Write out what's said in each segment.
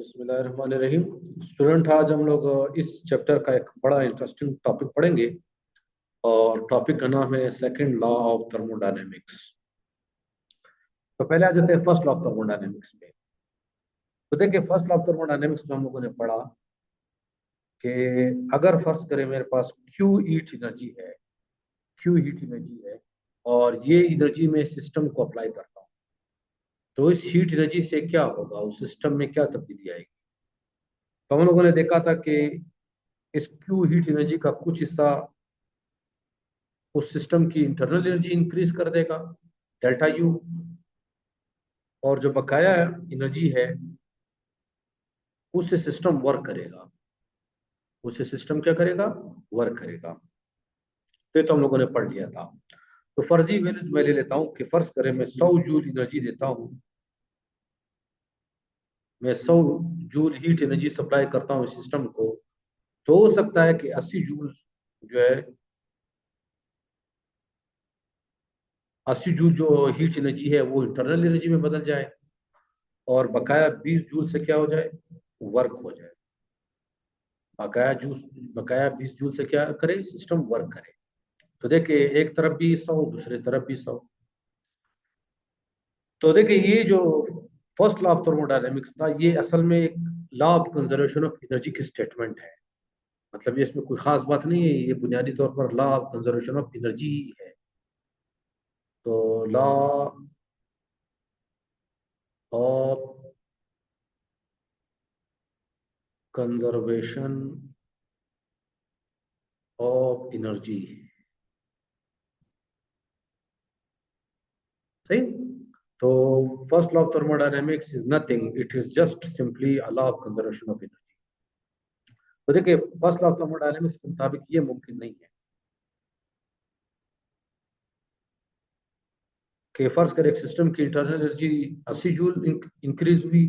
बिस्मिल्लाहिर्रहमानिर्रहीम। स्टूडेंट, आज हम लोग इस चैप्टर का एक बड़ा इंटरेस्टिंग टॉपिक पढ़ेंगे और टॉपिक का नाम है सेकंड लॉ ऑफ थर्मोडायनेमिक्स। तो पहले आ जाते हैं फर्स्ट लॉ ऑफ थर्मोडायनेमिक्स में। तो देखिए, फर्स्ट लॉ ऑफ थर्मोडायनेमिक्स में हम लोगों ने पढ़ा कि अगर फर्ज करें मेरे पास क्यू हीट एनर्जी है, क्यू हीट एनर्जी है और ये एनर्जी में सिस्टम को अप्लाई करता हूँ, तो इस हीट एनर्जी से क्या होगा, उस सिस्टम में क्या तब्दीली आएगी। तो हम लोगों ने देखा था कि इस क्यू हीट एनर्जी का कुछ हिस्सा उस सिस्टम की इंटरनल एनर्जी इंक्रीज कर देगा, डेल्टा यू, और जो बकाया एनर्जी है उससे सिस्टम वर्क करेगा, उससे सिस्टम क्या करेगा, वर्क करेगा। तो हम लोगों ने पढ़ लिया था। तो फर्जी वैल्यूज मैं ले लेता हूं कि फर्ज करें मैं 100 जूल एनर्जी देता हूं, मैं 100 जूल हीट एनर्जी सप्लाई करता हूं सिस्टम को, तो हो सकता है कि 80 जूल जो है 80 जूल जो हीट एनर्जी है वो इंटरनल एनर्जी में बदल जाए और बकाया 20 जूल से क्या हो जाए, वर्क हो जाए। बकाया 20 जूल से क्या करे, सिस्टम वर्क करे। तो देखिए, एक तरफ भी 100, दूसरे तरफ भी 100। तो देखिए, ये जो फर्स्ट लॉ ऑफ थर्मोडायनेमिक्स था, ये असल में एक law of conservation of energy की स्टेटमेंट है। मतलब ये इसमें कोई खास बात नहीं है, ये बुनियादी तौर पर law of conservation of energy है। तो law of conservation of energy, सही। तो first law of thermodynamics is nothing, it is just simply a law of conservation of energy. तो देखिए, फर्स्ट लॉ ऑफ थर्मोडायनेमिक्स के मुताबिक ये मुमकिन नहीं है कि फर्ज कर एक सिस्टम की इंटरनल एनर्जी 80 जूल इंक्रीज हुई,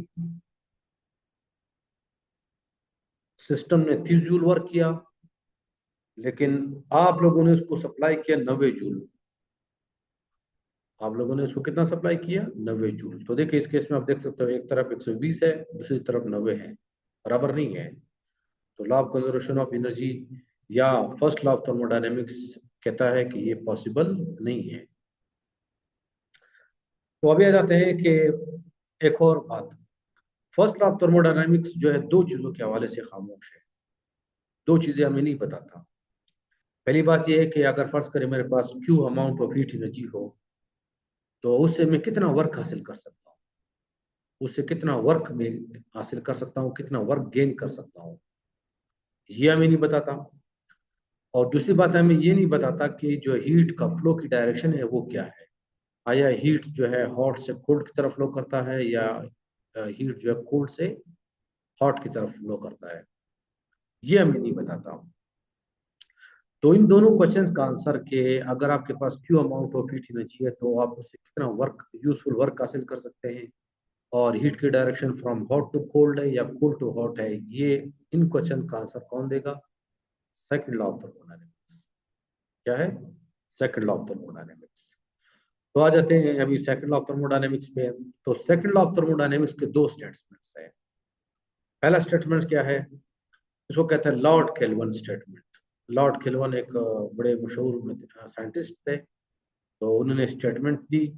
सिस्टम ने 30 जूल वर्क किया, लेकिन आप लोगों ने उसको सप्लाई किया 90 जूल। आप लोगों ने उसको कितना सप्लाई किया, 90 जूल। तो देखिए, इस केस में आप देख सकते हो, एक तरफ 120 है, दूसरी तरफ 90 है, बराबर नहीं है। तो law of conservation of energy या फर्स्ट लॉ ऑफ थर्मोडायनेमिक्स कहता है कि ये पॉसिबल नहीं है। तो अभी आ जाते हैं कि एक और बात, फर्स्ट लॉ ऑफ थर्मोडायनामिक्स जो है दो चीजों के हवाले से खामोश है, दो चीजें हमें नहीं बताता। पहली बात यह है कि अगर फर्ज करें मेरे पास Q amount of heat energy हो, तो उससे मैं कितना वर्क हासिल कर सकता हूँ, उससे कितना वर्क में हासिल कर सकता हूँ, कितना वर्क गेन कर सकता हूँ, ये हमें नहीं बताता। और दूसरी बात हमें ये नहीं बताता कि जो हीट का फ्लो की डायरेक्शन है वो क्या है। आया हीट जो है हॉट से कोल्ड की तरफ फ्लो करता है, या हीट जो है कोल्ड से हॉट की तरफ फ्लो करता है, ये हमें नहीं बताता। तो इन दोनों क्वेश्चंस का आंसर के अगर आपके पास Q amount of heat energy है तो आप उससे कितना वर्क, यूजफुल वर्क हासिल कर सकते हैं, और हीट की direction from hot to cold है या कोल्ड टू हॉट है, ये इन क्वेश्चन का आंसर कौन देगा, सेकंड लॉ ऑफ थर्मोडायनेमिक्स। क्या है, सेकंड लॉ ऑफ थर्मोडायनेमिक्स। तो आ जाते हैं अभी सेकंड लॉ ऑफ थर्मोडायनेमिक्स पे। तो सेकंड लॉ ऑफ थर्मोडायनेमिक्स के दो स्टेटमेंट्स है। पहला स्टेटमेंट क्या है, इसको कहते हैं Lord kelvin statement. Lord kelvin एक बड़े मशहूर साइंटिस्ट थे, तो उन्होंने स्टेटमेंट दी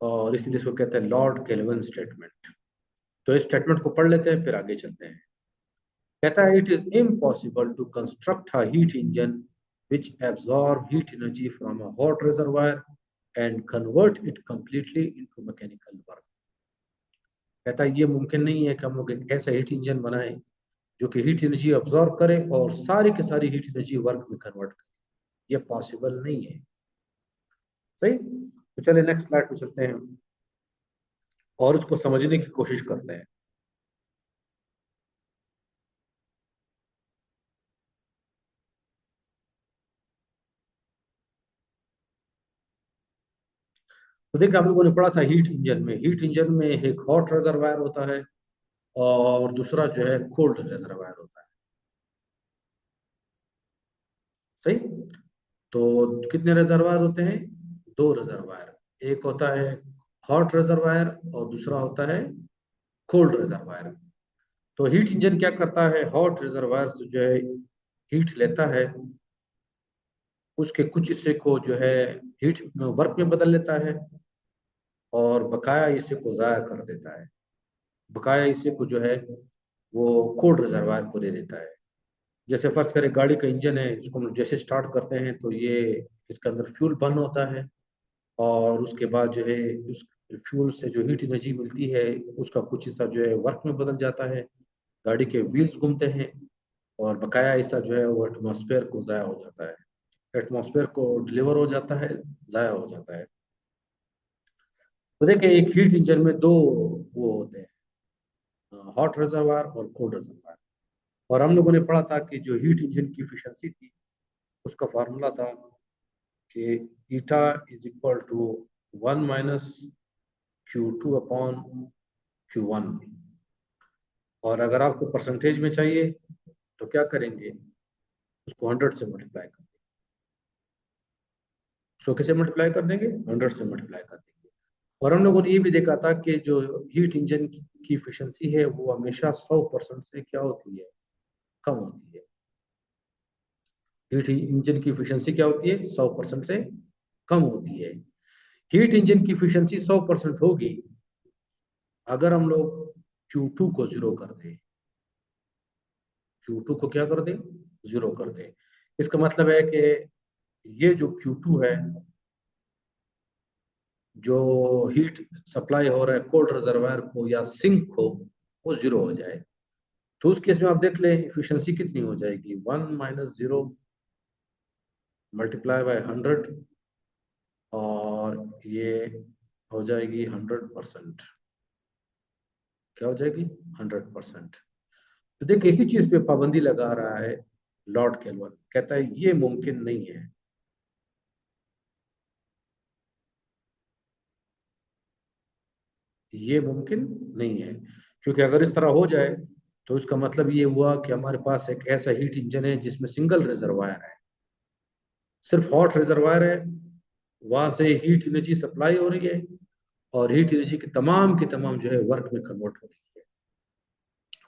और इसलिए इसको कहते हैं लॉर्ड केल्विन स्टेटमेंट। तो इस स्टेटमेंट को पढ़ लेते हैं, फिर आगे चलते हैं। कहता है, it is impossible to construct a heat engine which absorb heat energy from a hot reservoir and convert it completely into mechanical work। कहता है ये मुमकिन नहीं है कि हम लोग एक ऐसा हीट इंजन बनाएं जो कि हीट एनर्जी अब्सॉर्ब करे और सारी की सारी हीट एनर्जी वर्क में कन्वर्ट करे, ये पॉसिबल नहीं है। सही। तो चलिए नेक्स्ट स्लाइड पे चलते हैं और उसको समझने की कोशिश करते हैं। तो देखिए, आप लोगों ने पढ़ा था हीट इंजन में, हीट इंजन में एक हॉट रिजर्वायर होता है और दूसरा जो है कोल्ड रिजर्वायर होता है। सही। तो कितने रिजर्वायर होते हैं, दो रिजर्वायर। एक होता है हॉट रिजर्वायर और दूसरा होता है कोल्ड रिजर्वायर। तो हीट इंजन क्या करता है, हॉट रिजर्वायर से जो है हीट लेता है, उसके कुछ हिस्से को जो है हीट वर्क में बदल लेता है, और बकाया हिस्से को ज़ाया कर देता है। बकाया हिस्से को जो है वो कोल्ड रिजर्वायर को दे देता है। जैसे फर्ज करें गाड़ी का इंजन है, इसको हम जैसे स्टार्ट करते हैं तो ये इसके अंदर फ्यूल बर्न होता है, और उसके बाद जो है उस फ्यूल से जो हीट एनर्जी मिलती है उसका कुछ हिस्सा जो है वर्क में बदल जाता है, गाड़ी के व्हील्स घूमते हैं, और बकाया हिस्सा जो है वो एटमॉस्फेयर को ज़ाया हो जाता है, एटमॉस्फेयर को डिलीवर हो जाता है, ज़ाया हो जाता है। तो देखिए एक हीट इंजन में दो वो होते हैं, हॉट रिजर्वायर और कोल्ड रिजर्वायर। और हम लोगों ने पढ़ा था कि जो हीट इंजन की एफिशिएंसी थी उसका फार्मूला था कि eta is equal to 1 - Q2/Q1। और अगर आपको परसेंटेज में चाहिए तो क्या करेंगे, उसको 100 से मल्टीप्लाई कर देंगे। 100 से मल्टीप्लाई कर देंगे, 100 से मल्टीप्लाई कर देंगे। और हम लोगों ने ये भी देखा था कि जो हीट इंजन की एफिशिएंसी है वो हमेशा 100% से क्या होती है, कम होती है। हीट इंजन की एफिशिएंसी क्या होती है, 100% से कम होती है। हीट इंजन की एफिशिएंसी 100% होगी अगर हम लोग Q2 को जीरो कर दें। Q2 को क्या कर दें, जीरो कर दें। इसका मतलब है कि ये जो Q2 है, जो हीट सप्लाई हो रहा है कोल्ड रिजर्वायर को या सिंक को, वो जीरो हो जाए। तो उस केस में आप देख लें एफिशिएंसी कितनी हो जाएगी, 1 - 0 मल्टीप्लाई बाय 100, और ये हो जाएगी 100%। क्या हो जाएगी, 100%। तो देखिए इसी चीज पे पाबंदी लगा रहा है लॉर्ड केल्विन, कहता है ये मुमकिन नहीं है। ये मुमकिन नहीं है, क्योंकि अगर इस तरह हो जाए तो उसका मतलब ये हुआ कि हमारे पास एक ऐसा हीट इंजन है जिसमें सिंगल रिजर्वायर है, सिर्फ हॉट रिजर्वायर है, वहां से हीट एनर्जी सप्लाई हो रही है, और हीट एनर्जी की तमाम जो है वर्क में कन्वर्ट हो रही है।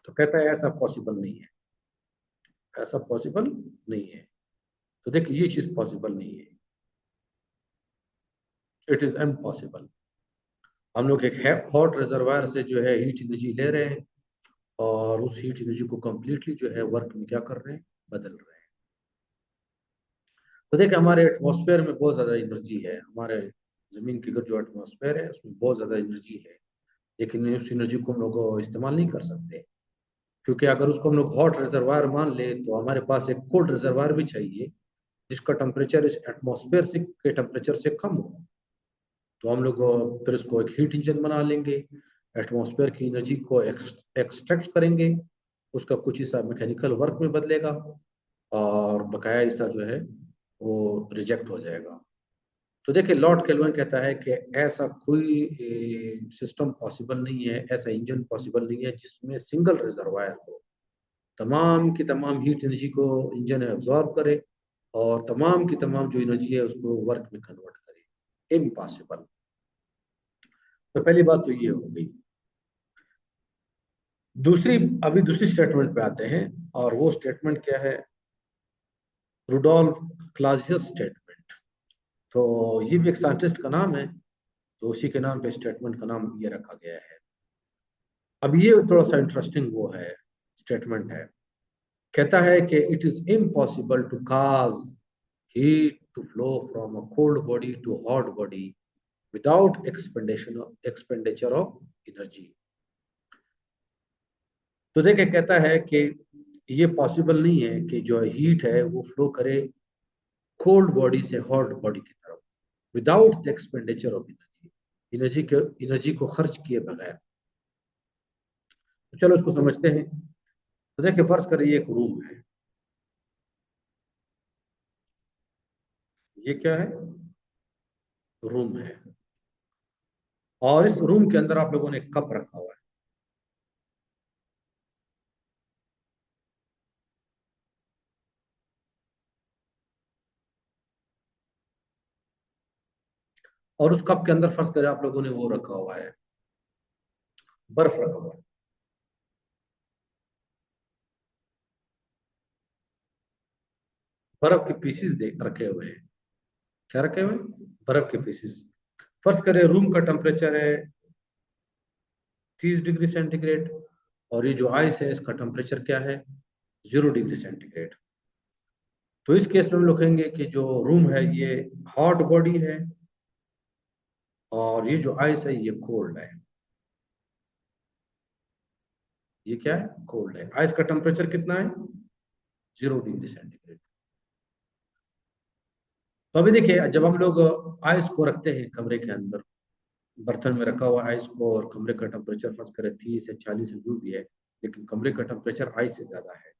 तो कहता है ऐसा पॉसिबल नहीं है, ऐसा पॉसिबल नहीं है। तो देखिए ये चीज पॉसिबल नहीं है, इट इज इम्पॉसिबल। हम लोग एक हॉट रिजर्वायर से जो है हीट एनर्जी ले रहे हैं, और उस हीट एनर्जी को कंप्लीटली जो है वर्क में क्या कर रहे हैं, बदल रहे हैं। तो देखिए हमारे एटमॉस्फेयर में बहुत ज्यादा एनर्जी है, हमारे जमीन की जो एटमॉस्फेयर है उसमें बहुत ज्यादा एनर्जी है, लेकिन उस एनर्जी को हम लोग इस्तेमाल नहीं कर सकते, क्योंकि अगर उसको हम लोग हॉट रिजर्वायर मान ले तो हमारे पास एक कोल्ड रिजर्वायर भी चाहिए जिसका टेम्परेचर इस एटमॉस्फेयर से के टेम्परेचर से कम हो। तो हम लोग फिर इसको एक हीट इंजन बना लेंगे, एटमॉस्फेयर की एनर्जी को एक्सट्रैक्ट करेंगे, उसका कुछ हिस्सा मैकेनिकल वर्क में बदलेगा, और बकाया हिस्सा जो है वो रिजेक्ट हो जाएगा। तो देखिए लॉर्ड केल्विन कहता है कि ऐसा कोई सिस्टम पॉसिबल नहीं है, ऐसा इंजन पॉसिबल नहीं है जिसमें सिंगल रिजर्वायर हो, तमाम की तमाम हीट एनर्जी को इंजन एब्जॉर्ब करे, और तमाम की तमाम जो एनर्जी है उसको वर्क में कन्वर्ट करे। इम्पॉसिबल। तो पहली बात तो ये हो गई। दूसरी, अभी दूसरी स्टेटमेंट पे आते हैं, और वो स्टेटमेंट क्या है, रुडोल्फ क्लाजियस स्टेटमेंट। तो ये भी एक साइंटिस्ट का नाम है, तो उसी के नाम पे स्टेटमेंट का नाम ये रखा गया है। अब ये थोड़ा सा इंटरेस्टिंग वो है, स्टेटमेंट है। कहता है कि it is impossible to cause heat to flow from a cold body to hot body without expenditure of energy. तो देखिए कहता है कि ये पॉसिबल नहीं है कि जो हीट है वो फ्लो करे कोल्ड बॉडी से हॉट बॉडी की तरफ without the expenditure of energy, energy को खर्च किए बगैर। तो चलो इसको समझते हैं। तो देखिए फर्ज करिए एक रूम है, ये क्या है, रूम है, और इस रूम के अंदर आप लोगों ने एक कप रखा हुआ है, और उस कप के अंदर फर्ज करें आप लोगों ने वो रखा हुआ है, बर्फ रखा हुआ है। बर्फ के पीसीस रखे हुए हैं। क्या रखे हुए हैं? बर्फ के पीसीस। फर्ज करें रूम का टेम्परेचर है 30 डिग्री सेंटीग्रेड, और ये जो आइस है इसका टेम्परेचर क्या है? 0 डिग्री सेंटीग्रेड। तो इस केस में हम लोग कहेंगे कि जो रूम है ये हॉट बॉडी है, और ये जो आइस है ये कोल्ड है। ये क्या है? कोल्ड है। आइस का टेम्परेचर कितना है? 0 डिग्री सेंटीग्रेड। तो अभी देखिए, जब हम लोग आइस को रखते हैं कमरे के अंदर, बर्तन में रखा हुआ आइस को, और कमरे का टेम्परेचर फर्ज करें 30 से 40 जो भी है, लेकिन कमरे का टेम्परेचर आइस से ज्यादा है,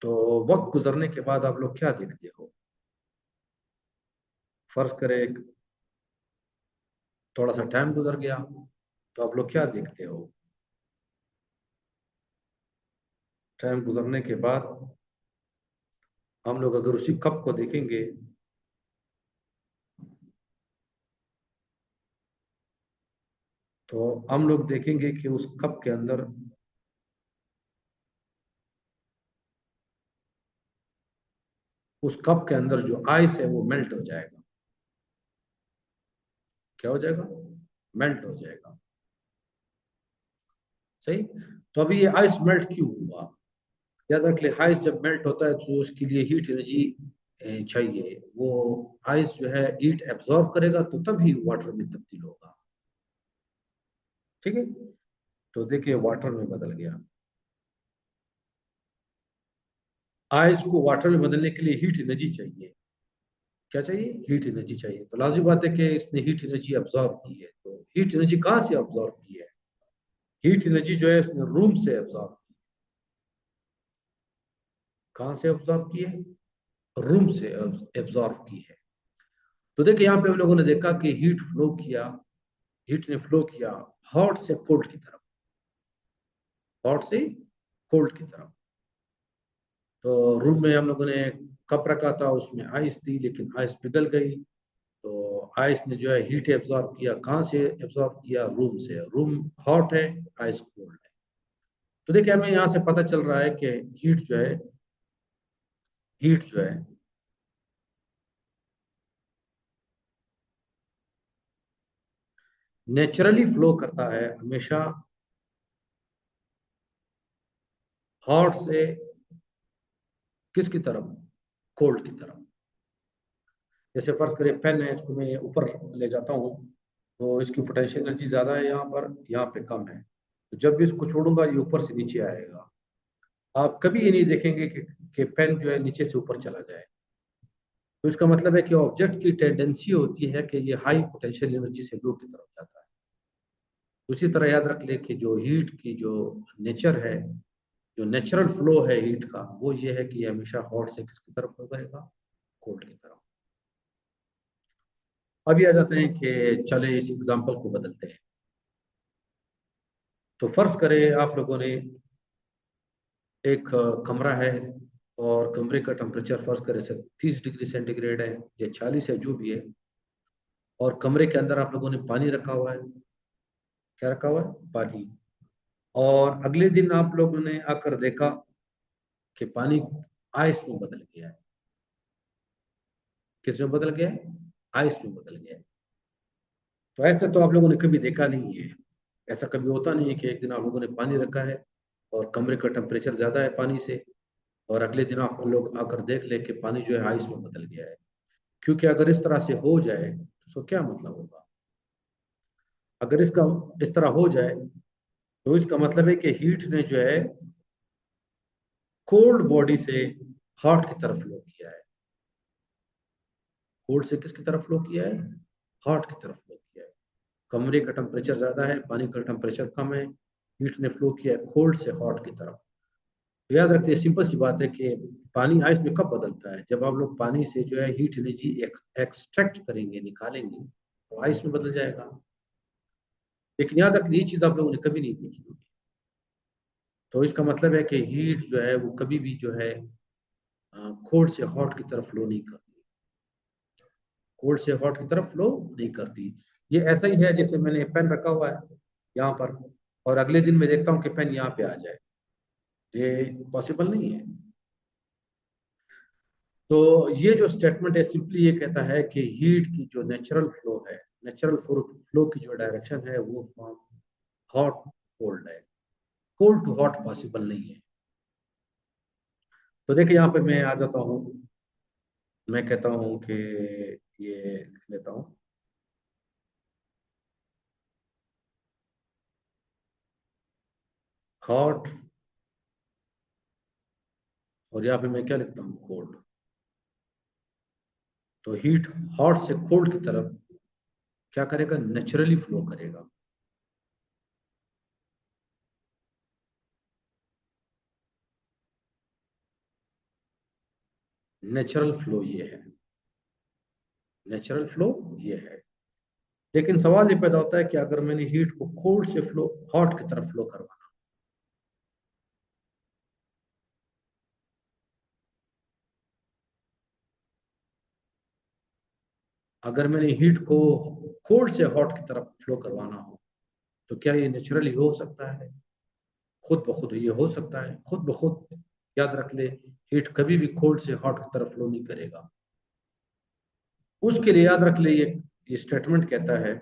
तो वक्त गुजरने के बाद आप लोग क्या देखते हो? फर्ज करें थोड़ा सा टाइम गुजर गया, तो आप लोग क्या देखते हो? टाइम गुजरने के बाद हम लोग अगर उसी कप को देखेंगे, तो हम लोग देखेंगे कि उस कप के अंदर जो आइस है वो मेल्ट हो जाएगा। क्या हो जाएगा? मेल्ट हो जाएगा। सही। तो अभी ये आइस मेल्ट क्यों हुआ? याद रख ले, आइस जब मेल्ट होता है तो उसके लिए हीट एनर्जी चाहिए। वो आइस जो है हीट एब्जॉर्ब करेगा, तो तभी वाटर में तब्दील होगा। ठीक है। तो देखिए वाटर में बदल गया। आइस को वाटर में बदलने के लिए हीट एनर्जी चाहिए। क्या चाहिए? हीट एनर्जी चाहिए। तो लाजिम बात है कि इसने हीट एनर्जी अब्जॉर्ब की है। तो हीट एनर्जी कहाँ से अब्जॉर्ब की है? हीट एनर्जी जो है इसने रूम से अब्जॉर्ब की। कहाँ से अब्जॉर्ब की है? रूम से अब्जॉर्ब की है। तो देखिए यहाँ पे हम लोगों ने देखा कि हीट ने फ्लो किया हॉट से कोल्ड की तरफ, हॉट से कोल्ड की तरफ। तो रूम में हम लोगों ने कप रखा था, उसमें आइस थी, लेकिन आइस पिघल गई। तो आइस ने जो है हीट एब्जॉर्ब किया। कहाँ से एब्जॉर्ब किया? रूम से। रूम हॉट है, आइस कोल्ड है। तो देखिए हमें यहाँ से पता चल रहा है कि हीट जो है नेचुरली फ्लो करता है हमेशा हॉट से किसकी तरफ? कोल्ड की तरफ। जैसे फर्ज करें पेन है, इसको मैं ऊपर ले जाता हूँ, तो इसकी पोटेंशियल एनर्जी ज्यादा है यहाँ पे कम है। तो जब भी इसको छोड़ूंगा ये ऊपर से नीचे आएगा। आप कभी ये नहीं देखेंगे कि पेन जो है नीचे से ऊपर चला जाए। तो इसका मतलब है कि ऑब्जेक्ट की टेंडेंसी होती है कि ये हाई पोटेंशियल एनर्जी से लो की तरफ जाता है। उसी तरह याद रख ले कि जो हीट की जो नेचर है, जो नेचुरल फ्लो है हीट का, वो ये है कि ये हमेशा हॉट से किसकी तरफ फ्लो करेगा? कोल्ड की तरफ। अभी आ जाते हैं कि चले इस एग्जांपल को बदलते हैं। तो फर्ज करें आप लोगों ने एक कमरा है, और कमरे का टेम्परेचर फर्ज करें 30 डिग्री सेंटीग्रेड है या 40 है जो भी है, और कमरे के अंदर आप लोगों ने पानी रखा हुआ है। क्या रखा हुआ है? पानी। और अगले दिन आप लोगों ने आकर देखा कि पानी आइस में बदल गया है। किस में बदल गया है? आइस में बदल गया है। तो ऐसा तो आप लोगों ने कभी देखा नहीं है। ऐसा कभी होता नहीं है कि एक दिन आप लोगों ने पानी रखा है और कमरे का टेम्परेचर ज्यादा है पानी से, और अगले दिन आप लोग आकर देख ले कि पानी जो है आइस में बदल गया है। क्योंकि अगर इस तरह से हो जाए तो उसका क्या मतलब होगा? अगर इसका इस तरह हो जाए तो इसका मतलब है कि हीट ने जो है कोल्ड बॉडी से हॉट की तरफ फ्लो किया है। कोल्ड से किसकी तरफ फ्लो किया है? हॉट की तरफ फ्लो किया है। कमरे का टेम्परेचर ज्यादा है, पानी का टेम्परेचर कम है, हीट ने फ्लो किया है कोल्ड से हॉट की तरफ। तो याद रखते हैं, सिंपल सी बात है कि पानी आइस में कब बदलता है? जब आप लोग पानी से जो है हीट एनर्जी एक्सट्रैक्ट करेंगे, निकालेंगे, तो आइस में बदल जाएगा। लेकिन याद रखिए ये चीज आप लोगों ने कभी नहीं देखी होगी। तो इसका मतलब है कि हीट जो है वो कभी भी जो है कोल्ड से हॉट की तरफ फ्लो नहीं करती। कोल्ड से हॉट की तरफ फ्लो नहीं करती। ये ऐसा ही है जैसे मैंने पेन रखा हुआ है यहाँ पर, और अगले दिन मैं देखता हूँ कि पेन यहाँ पे आ जाए। ये पॉसिबल नहीं है। तो ये जो स्टेटमेंट है सिंपली ये कहता है कि हीट की जो नेचुरल फ्लो है, नेचुरल फ्लो की जो डायरेक्शन है वो फ्रॉम हॉट कोल्ड है, कोल्ड टू हॉट पॉसिबल नहीं है। तो देखिए यहाँ पे मैं आ जाता हूँ, मैं कहता हूँ कि ये लिख लेता हूँ, हॉट, और यहाँ पे मैं क्या लिखता हूँ, कोल्ड। तो हीट हॉट से कोल्ड की तरफ क्या करेगा, नेचुरली फ्लो करेगा। नेचुरल फ्लो ये है, नेचुरल फ्लो ये है। लेकिन सवाल ये पैदा होता है कि अगर मैंने हीट को कोल्ड से फ्लो हॉट की तरफ फ्लो करवाना, अगर मैंने हीट को कोल्ड से हॉट की तरफ फ्लो करवाना हो, तो क्या ये नेचुरली हो सकता है? खुद ब खुद ये हो सकता है, खुद ब खुद। याद रख ले, हीट कभी भी कोल्ड से हॉट की तरफ फ्लो नहीं करेगा। उसके लिए याद रख ले, ये स्टेटमेंट कहता है,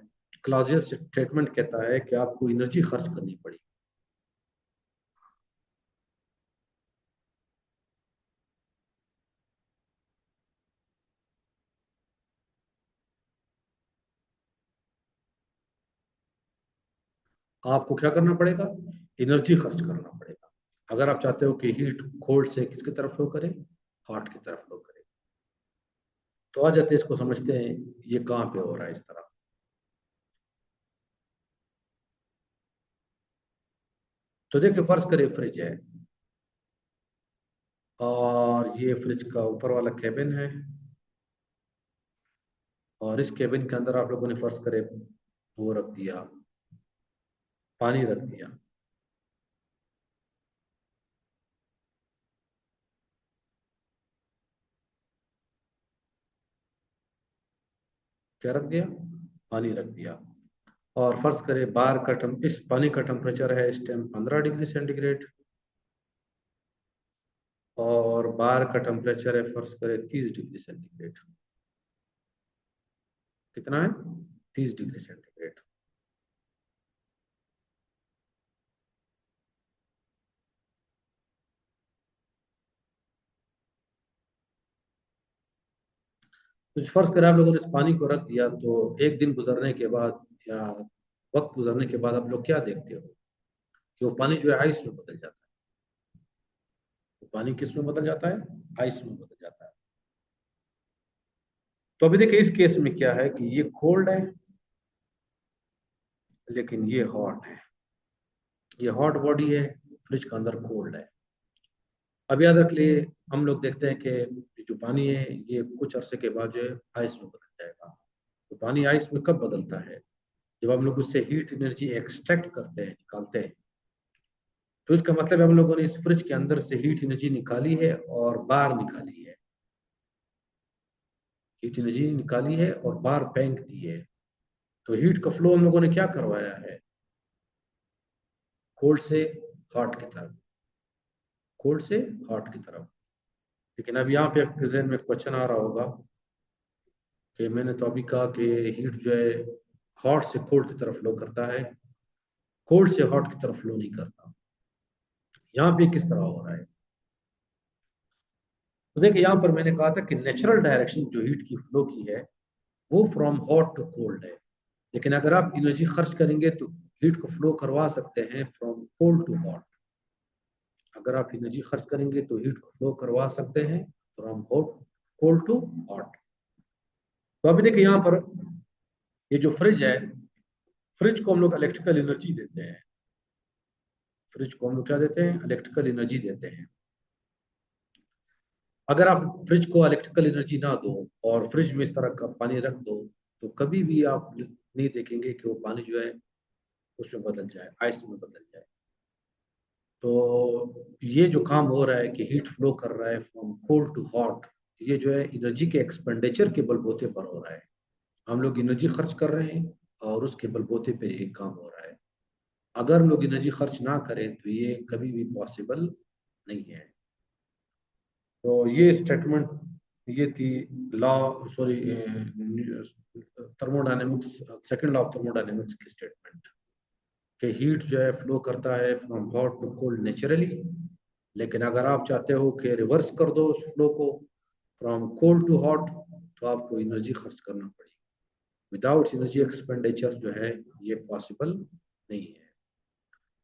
क्लॉजियस स्टेटमेंट कहता है कि आपको एनर्जी खर्च करनी पड़ी। आपको क्या करना पड़ेगा, एनर्जी खर्च करना पड़ेगा, अगर आप चाहते हो कि हीट कोल्ड से किसकी तरफ फ्लो करे, हॉट की तरफ फ्लो करे। तो आ जाते हैं, इसको समझते हैं ये कहाँ पे हो रहा है इस तरह। तो देखिए फर्ज करिए फ्रिज है, और ये फ्रिज का ऊपर वाला केबिन है, और इस केबिन के अंदर आप लोगों ने फर्ज करे वो रख दिया, पानी रख दिया। क्या रख दिया, पानी रख दिया। और फर्ज करें बाहर का इस पानी का टेम्परेचर है इस टाइम 15 डिग्री सेंटीग्रेड, और बाहर का टेम्परेचर है फर्ज करें 30 डिग्री सेंटीग्रेड। कितना है, 30 डिग्री सेंटीग्रेड। तो फर्ज करें आप लोगों ने इस पानी को रख दिया, तो एक दिन गुजरने के बाद या वक्त गुजरने के बाद आप लोग क्या देखते हो कि वो पानी जो है आइस में बदल जाता है। वो पानी किस में बदल जाता है, आइस में बदल जाता है। तो अभी देखिए इस केस में क्या है कि ये कोल्ड है, लेकिन ये हॉट है, ये हॉट बॉडी है, फ्रिज का अंदर कोल्ड है। अब याद रख लिए, हम लोग देखते हैं कि जो पानी है ये कुछ अरसे के बाद जो है आइस में बदल जाएगा। तो पानी आइस में कब बदलता है, जब हम लोग उससे हीट एनर्जी एक्सट्रैक्ट करते हैं, निकालते हैं। तो इसका मतलब है हम लोगों ने इस फ्रिज के अंदर से हीट एनर्जी निकाली है और बाहर निकाली है, हीट एनर्जी निकाली है और बाहर फेंक दी है। तो हीट का फ्लो हम लोगों ने क्या करवाया है, कोल्ड से हॉट की तरफ, कोल्ड से हॉट की तरफ। लेकिन अब यहाँ पे आपके जहन में क्वेश्चन आ रहा होगा कि मैंने तो अभी कहा कि हीट जो है हॉट से कोल्ड की तरफ फ्लो करता है, कोल्ड से हॉट की तरफ फ्लो नहीं करता। यहाँ पे किस तरह हो रहा है, तो देखिए यहाँ पर मैंने कहा था कि नेचुरल डायरेक्शन जो हीट की फ्लो की है वो फ्रॉम हॉट टू कोल्ड है। लेकिन अगर आप एनर्जी खर्च करेंगे तो हीट को फ्लो करवा सकते हैं फ्रॉम कोल्ड टू हॉट। अगर आप एनर्जी खर्च करेंगे तो हीट को फ्लो करवा सकते हैं from hot, cold to hot. तो अभी देखिए यहाँ पर ये जो फ्रिज है, फ्रिज को हम लोग इलेक्ट्रिकल एनर्जी देते हैं, फ्रिज को हम लोग क्या देते हैं, इलेक्ट्रिकल एनर्जी देते हैं। अगर आप फ्रिज को इलेक्ट्रिकल एनर्जी ना दो और फ्रिज में इस तरह का पानी रख दो, तो कभी भी आप नहीं देखेंगे कि वो पानी जो है उसमें बदल जाए, आइस में बदल जाए। तो ये जो काम हो रहा है कि हीट फ्लो कर रहा है फ्रॉम कोल्ड टू हॉट, ये जो है एनर्जी के एक्सपेंडिचर के बलबूते पर हो रहा है। हम लोग एनर्जी खर्च कर रहे हैं और उसके बलबूते पे ये काम हो रहा है। अगर हम लोग एनर्जी खर्च ना करें तो ये कभी भी पॉसिबल नहीं है। तो ये स्टेटमेंट ये थी law sorry thermodynamics, second law of thermodynamics की स्टेटमेंट कि हीट जो है फ्लो करता है from hot to cold naturally, लेकिन अगर आप चाहते हो कि रिवर्स कर दो उस फ्लो को फ्रॉम कोल्ड टू हॉट, तो आपको एनर्जी खर्च करना पड़ेगी। विदाउट एनर्जी एक्सपेंडिचर जो है ये पॉसिबल नहीं है।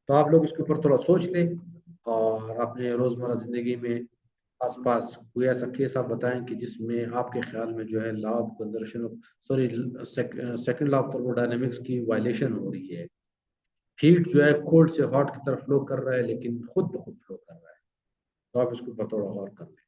तो आप लोग इसके ऊपर थोड़ा सोच लें और अपने रोजमर्रा जिंदगी में आसपास कोई ऐसा केस आप बताएं कि जिसमें आपके ख्याल में जो है law of conservation sorry second law of thermodynamics की वायलेशन हो रही है। हीट जो है कोल्ड से हॉट की तरफ फ्लो कर रहा है लेकिन खुद ब खुद फ्लो कर रहा है। तो आप इसको ऊपर थोड़ा गौर कर लें।